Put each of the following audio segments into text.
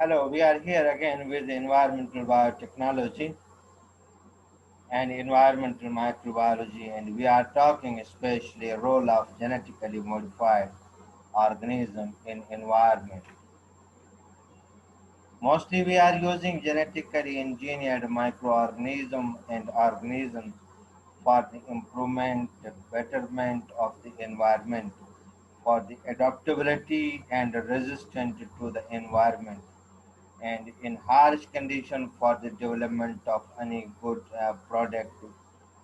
Hello, we are here again with environmental biotechnology and environmental microbiology, and we are talking especially a role of genetically modified organism in environment. Mostly we are using genetically engineered microorganism and organisms for the improvement, betterment of the environment, for the adaptability and resistance to the environment, and in harsh condition for the development of any good product.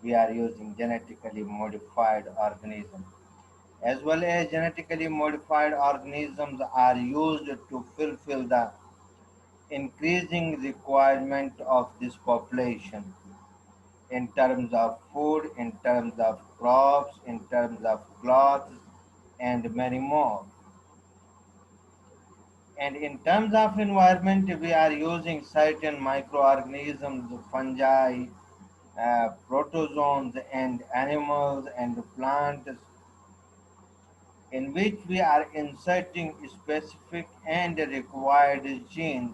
We are using genetically modified organisms, as well as genetically modified organisms are used to fulfill the increasing requirement of this population in terms of food, in terms of crops, in terms of clothes, and many more. And in terms of environment, we are using certain microorganisms, fungi, protozoans, and animals and plants in which we are inserting specific and required genes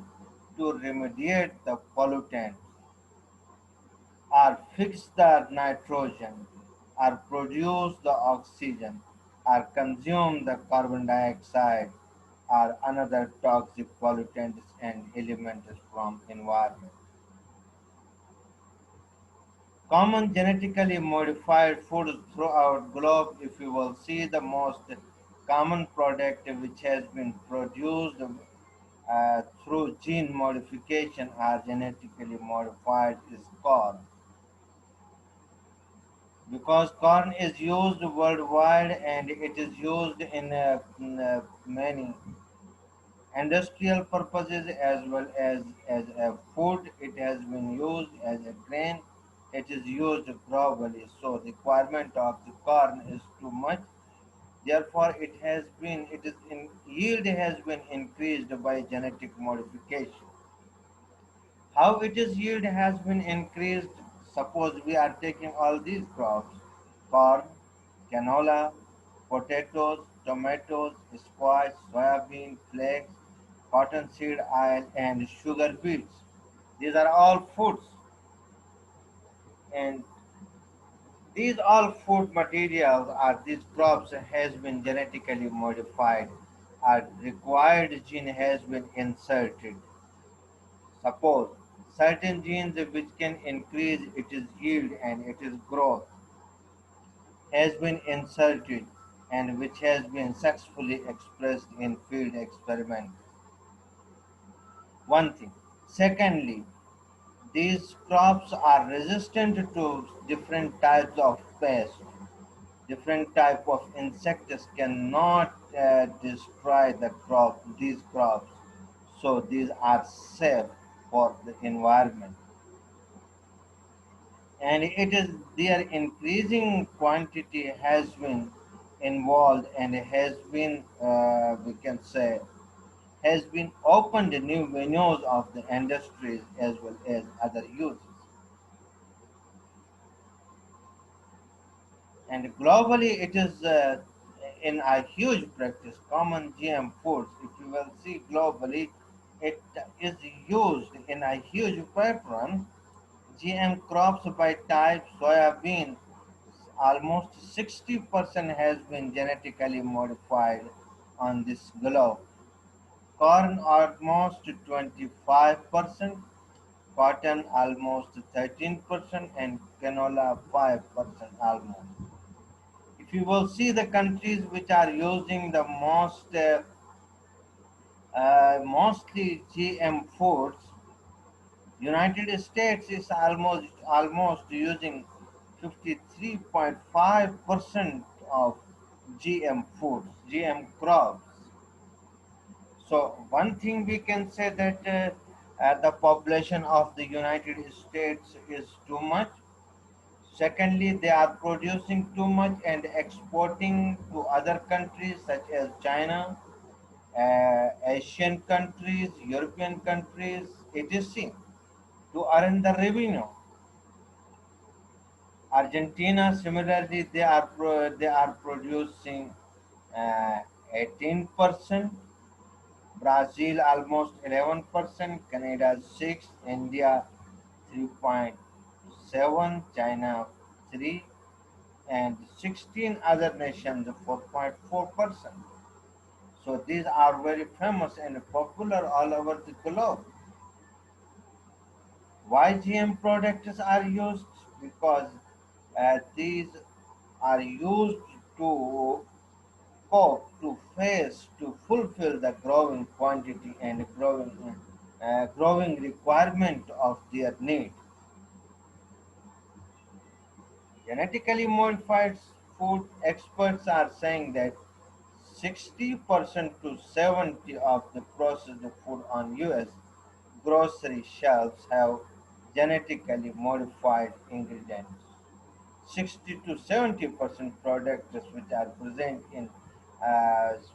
to remediate the pollutants, or fix the nitrogen, or produce the oxygen, or consume the carbon dioxide, or another toxic pollutants and elements from environment. Common genetically modified foods throughout globe, if you will see the most common product which has been produced through gene modification or genetically modified is corn, because corn is used worldwide and it is used in many industrial purposes as well as a food. It has been used as a grain. It is used globally. So the requirement of the corn is too much. Therefore, it is in yield has been increased by genetic modification. How it is yield has been increased? Suppose we are taking all these crops: corn, canola, potatoes, tomatoes, squash, soybean, flax, cottonseed oil, and sugar beets. These are all foods, and these all food materials or these crops has been genetically modified. A required gene has been inserted. Suppose certain genes which can increase its yield and its growth has been inserted and which has been successfully expressed in field experiment. One thing. Secondly, these crops are resistant to different types of pests. Different type of insects cannot destroy these crops. So these are safe for the environment. And it is their increasing quantity has been involved and has been, we can say, has been opened new venues of the industries as well as other uses. And globally, it is in a huge practice. Common GM foods, if you will see globally, it is used in a huge pattern. GM crops by type soybean, almost 60% has been genetically modified on this globe. Corn almost 25%, cotton almost 13%, and canola 5% almost. If you will see the countries which are using the mostly GM foods, United States is almost using 53.5% of GM foods, GM crops. So one thing we can say that the population of the United States is too much. Secondly, they are producing too much and exporting to other countries such as China, Asian countries, European countries, etc. to earn the revenue. Argentina, similarly, they are producing 18%. Brazil almost 11%, Canada 6, India 3.7, China 3, and 16 other nations 4.4%. So these are very famous and popular all over the globe. Why GM products are used? Because these are used to cope, to face, to fulfill the growing quantity and growing requirement of their need. Genetically modified food experts are saying that 60% to 70 of the processed food on US grocery shelves have genetically modified ingredients. 60 to 70% products which are present in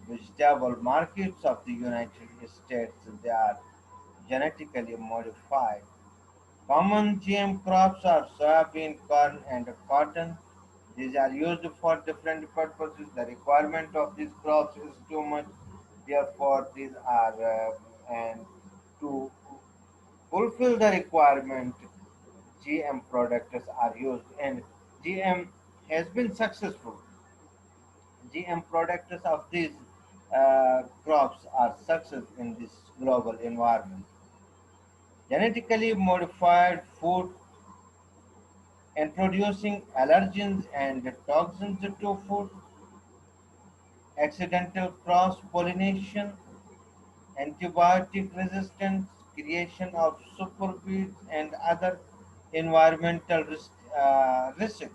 vegetable markets of the United States, they are genetically modified. Common GM crops are soybean, corn, and cotton. These are used for different purposes. The requirement of these crops is too much. Therefore, these are and to fulfill the requirement, GM products are used, and GM has been successful. GM products of these crops are success in this global environment. Genetically modified food introducing allergens and toxins to food, accidental cross pollination, antibiotic resistance, creation of superweeds, and other environmental risks.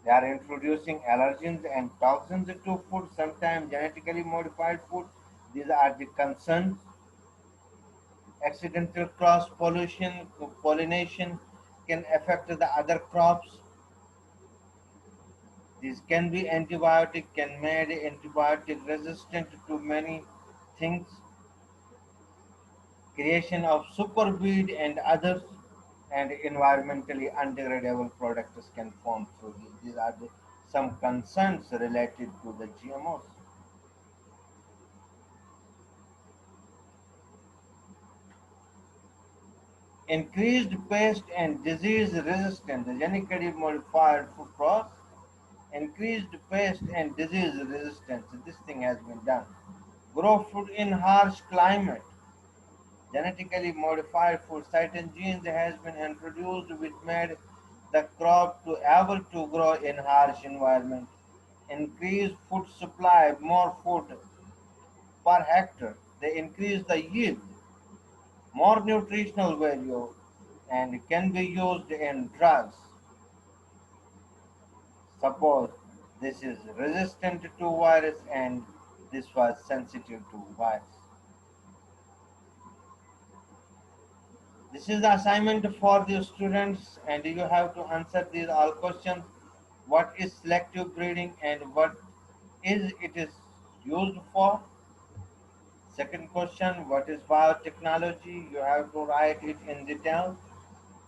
They are introducing allergens and toxins to food, sometimes genetically modified food. These are the concerns. Accidental cross pollination can affect the other crops. This can be antibiotic, can make antibiotic resistant to many things. Creation of superweed and others, and environmentally undegradable products can form through this. These are some concerns related to the GMOs. Increased pest and disease resistance. The genetically modified food crops increased pest and disease resistance. This thing has been done. Grow food in harsh climate. Genetically modified food certain genes has been introduced which made the crop to able to grow in harsh environment. Increase food supply, more food per hectare. They increase the yield, more nutritional value, and can be used in drugs. Suppose this is resistant to virus and this was sensitive to virus. This is the assignment for the students, and you have to answer these all questions. What is selective breeding and what is it is used for? Second question, what is biotechnology? You have to write it in detail.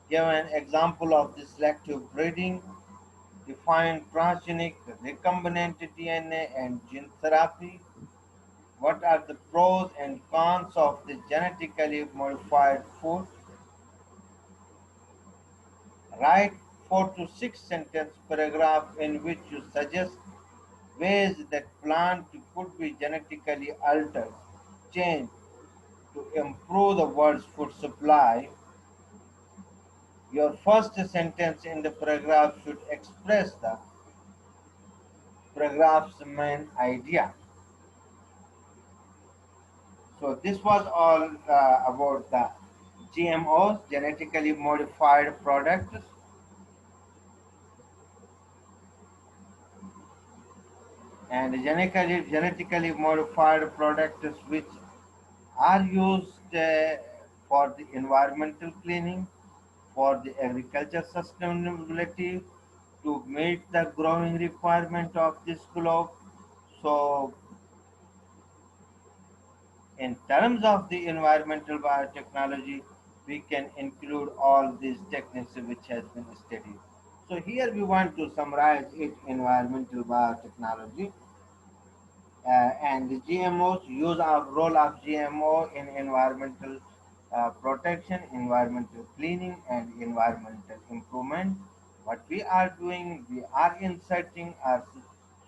Give an example of the selective breeding. Define transgenic, recombinant DNA, and gene therapy. What are the pros and cons of the genetically modified food? Write 4 to 6 sentence paragraph in which you suggest ways that plant could be genetically altered, changed to improve the world's food supply. Your first sentence in the paragraph should express the paragraph's main idea. So this was all about the GMOs, genetically modified products, and genetically modified products which are used for the environmental cleaning, for the agriculture sustainability, to meet the growing requirement of this globe. So, in terms of the environmental biotechnology, we can include all these techniques which has been studied. So here we want to summarize it: environmental biotechnology And the GMOs use our role of GMO in environmental protection, environmental cleaning, and environmental improvement. What we are doing, we are inserting a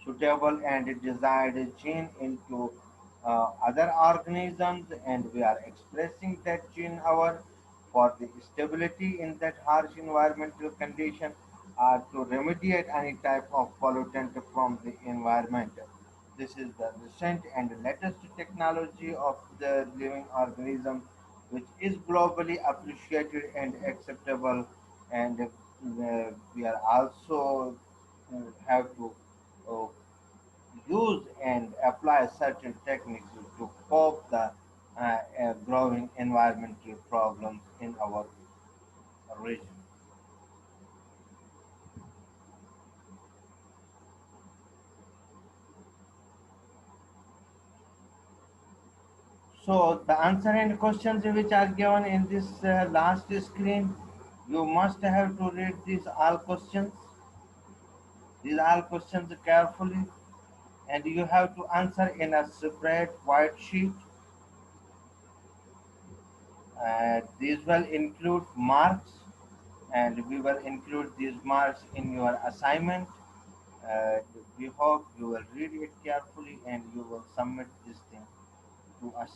suitable and desired gene into other organisms, and we are expressing that gene our for the stability in that harsh environmental condition, to remediate any type of pollutant from the environment. This is the recent and latest technology of the living organism, which is globally appreciated and acceptable. And we are also have to uh, use and apply certain techniques to cope the growing environmental problems in our region. So the answer and questions which are given in this last screen, you must have to read these all questions carefully, and you have to answer in a separate white sheet. These will include marks, and we will include these marks in your assignment. Uh, we hope you will read it carefully and you will submit this thing to us.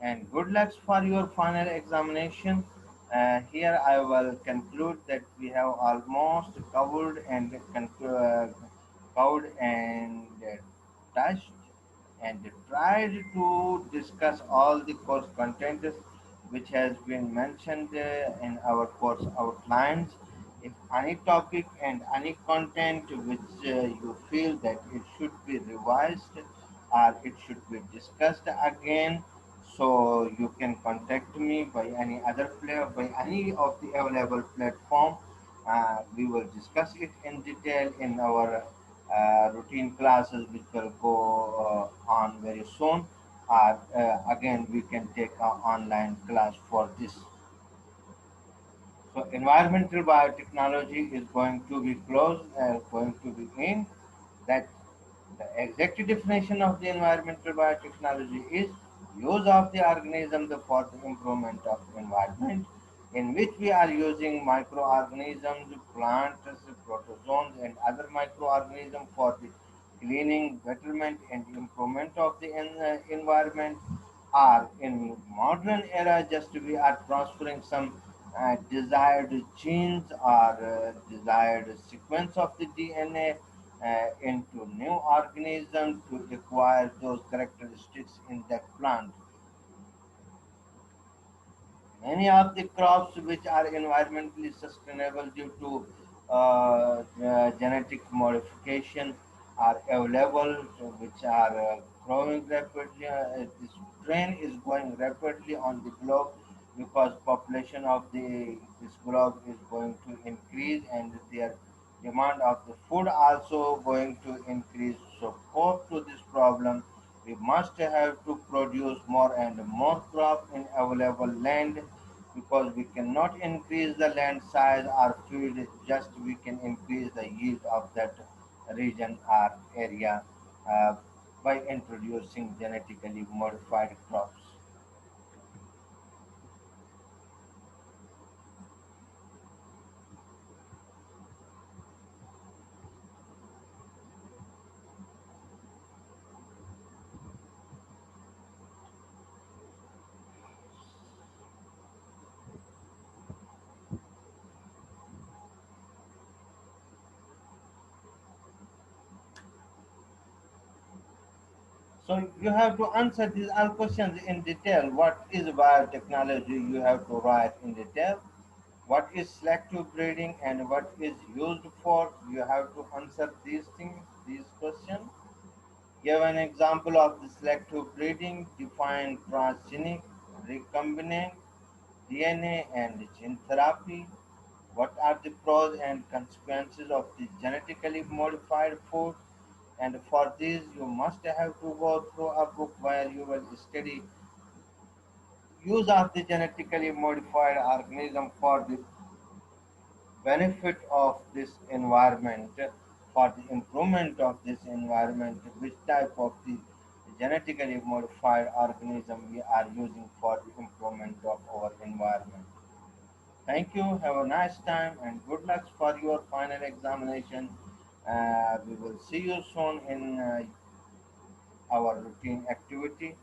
And good luck for your final examination. Here I will conclude that we have almost covered and touched and tried to discuss all the course contents which has been mentioned in our course outlines. If any topic and any content which you feel that it should be revised or it should be discussed again, so you can contact me by any other player, by any of the available platform. We will discuss it in detail in our routine classes, which will go on very soon. Again, we can take an online class for this. So environmental biotechnology is going to be closed, going to be in that the exact definition of the environmental biotechnology is use of the organism for the improvement of environment, in which we are using microorganisms, plants, protozoans, and other microorganisms for the cleaning, betterment, and improvement of the environment. Are in modern era, just we are transferring some desired genes or desired sequence of the DNA into new organisms to acquire those characteristics in that plant. Many of the crops which are environmentally sustainable due to genetic modification are available, which are growing rapidly. This trend is going rapidly on the globe because population of this globe is going to increase and their demand of the food also going to increase. So, cope to this problem, we must have to produce more and more crop in available land, because we cannot increase the land size or field, just we can increase the yield of that region or area uh, by introducing genetically modified crops. So you have to answer these all questions in detail. What is biotechnology? You have to write in detail. What is selective breeding and what is used for? You have to answer these things, these questions. Give an example of the selective breeding, define transgenic, recombinant DNA and gene therapy. What are the pros and consequences of the genetically modified food? And for this, you must have to go through a book where you will study use of the genetically modified organism for the benefit of this environment, for the improvement of this environment, which type of the genetically modified organism we are using for the improvement of our environment. Thank you. Have a nice time and good luck for your final examination. We will see you soon in our routine activity.